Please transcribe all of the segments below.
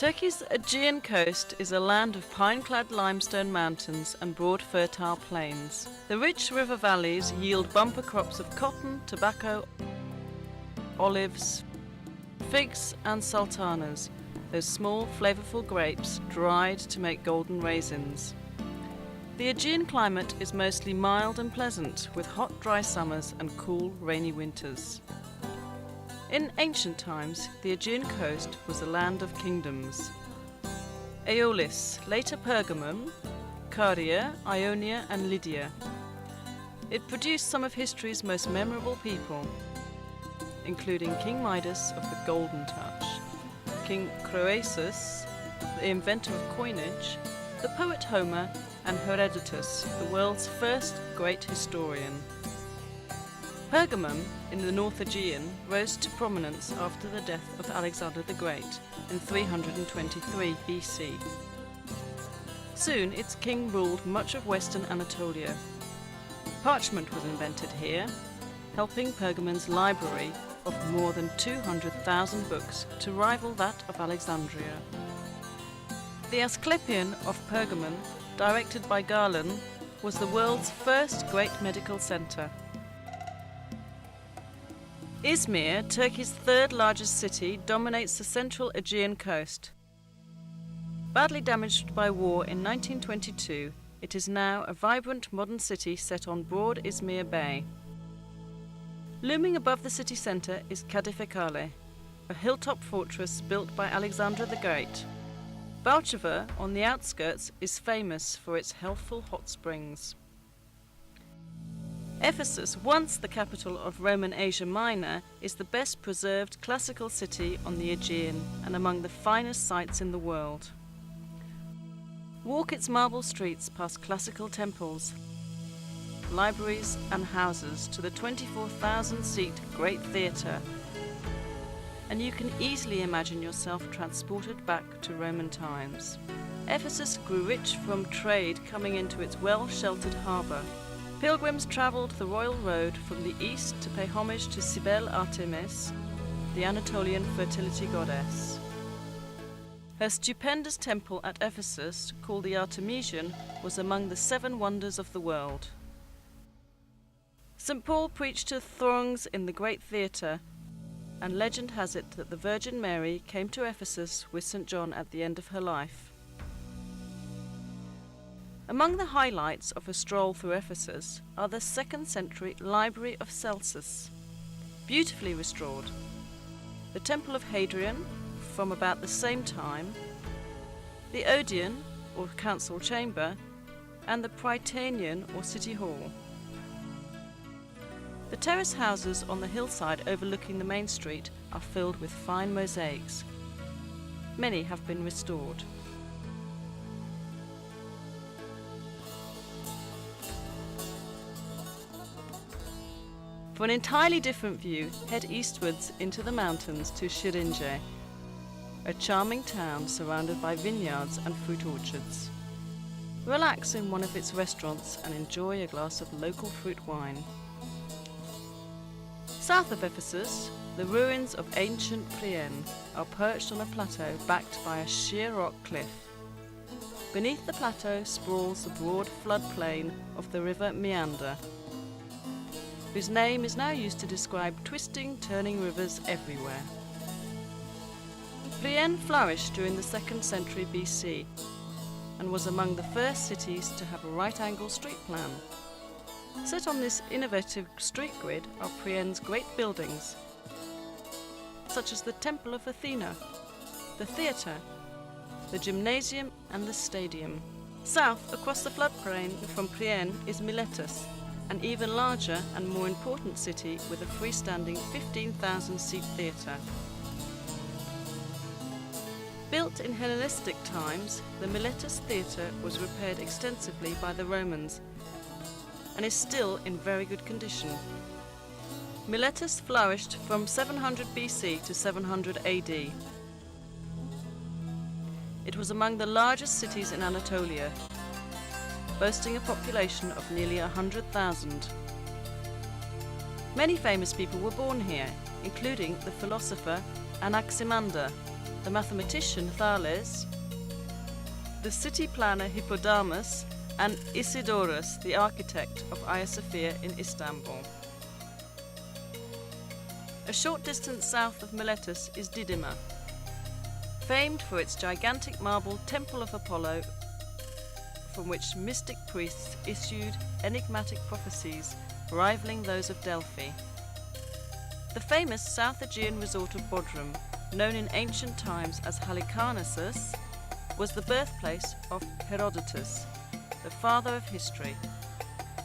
Turkey's Aegean coast is a land of pine-clad limestone mountains and broad fertile plains. The rich river valleys yield bumper crops of cotton, tobacco, olives, figs and sultanas, those small flavorful grapes dried to make golden raisins. The Aegean climate is mostly mild and pleasant, with hot dry summers and cool rainy winters. In ancient times, the Aegean coast was a land of kingdoms. Aeolis, later Pergamum, Caria, Ionia and Lydia. It produced some of history's most memorable people, including King Midas of the Golden Touch, King Croesus, the inventor of coinage, the poet Homer, and Herodotus, the world's first great historian. Pergamum, in the North Aegean, rose to prominence after the death of Alexander the Great in 323 BC. Soon its king ruled much of western Anatolia. Parchment was invented here, helping Pergamon's library of more than 200,000 books to rival that of Alexandria. The Asclepion of Pergamon, directed by Galen, was the world's first great medical centre. Izmir, Turkey's third largest city, dominates the central Aegean coast. Badly damaged by war in 1922, it is now a vibrant modern city set on broad Izmir Bay. Looming above the city centre is Kadifekale, a hilltop fortress built by Alexander the Great. Balchova, on the outskirts, is famous for its healthful hot springs. Ephesus, once the capital of Roman Asia Minor, is the best preserved classical city on the Aegean and among the finest sights in the world. Walk its marble streets past classical temples, libraries and houses to the 24,000-seat Great Theatre, and you can easily imagine yourself transported back to Roman times. Ephesus grew rich from trade coming into its well-sheltered harbour. Pilgrims travelled the royal road from the east to pay homage to Cybele Artemis, the Anatolian fertility goddess. Her stupendous temple at Ephesus, called the Artemision, was among the 7 wonders of the world. St. Paul preached to throngs in the Great Theatre, and legend has it that the Virgin Mary came to Ephesus with St. John at the end of her life. Among the highlights of a stroll through Ephesus are the 2nd century Library of Celsus, beautifully restored, the Temple of Hadrian from about the same time, the Odeon or Council Chamber, and the Prytaneum or City Hall. The terrace houses on the hillside overlooking the main street are filled with fine mosaics. Many have been restored. For an entirely different view, head eastwards into the mountains to Şirince, a charming town surrounded by vineyards and fruit orchards. Relax in one of its restaurants and enjoy a glass of local fruit wine. South of Ephesus, the ruins of ancient Priene are perched on a plateau backed by a sheer rock cliff. Beneath the plateau sprawls the broad floodplain of the river Meander, whose name is now used to describe twisting, turning rivers everywhere. Priene flourished during the 2nd century BC and was among the first cities to have a right-angle street plan. Set on this innovative street grid are Priene's great buildings, such as the Temple of Athena, the theatre, the gymnasium and the stadium. South, across the floodplain from Priene, is Miletus, an even larger and more important city with a freestanding 15,000-seat theatre. Built in Hellenistic times, the Miletus theatre was repaired extensively by the Romans and is still in very good condition. Miletus flourished from 700 BC to 700 AD. It was among the largest cities in Anatolia, boasting a population of nearly 100,000. Many famous people were born here, including the philosopher Anaximander, the mathematician Thales, the city planner Hippodamus, and Isidorus, the architect of Hagia Sophia in Istanbul. A short distance south of Miletus is Didyma, famed for its gigantic marble Temple of Apollo, from which mystic priests issued enigmatic prophecies rivaling those of Delphi. The famous South Aegean resort of Bodrum, known in ancient times as Halicarnassus, was the birthplace of Herodotus, the father of history.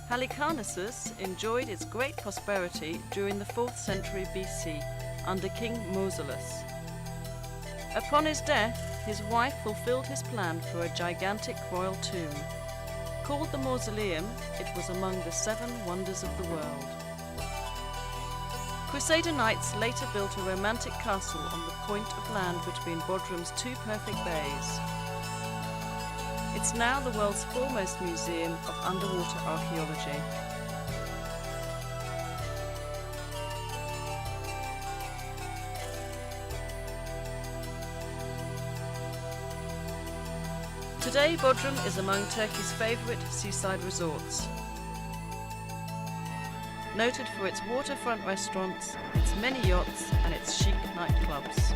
Halicarnassus enjoyed its great prosperity during the 4th century BC under King Mausolus. Upon his death, his wife fulfilled his plan for a gigantic royal tomb. Called the Mausoleum, it was among the 7 wonders of the world. Crusader knights later built a romantic castle on the point of land between Bodrum's 2 perfect bays. It's now the world's foremost museum of underwater archaeology. Today, Bodrum is among Turkey's favourite seaside resorts. Noted for its waterfront restaurants, its many yachts and its chic nightclubs.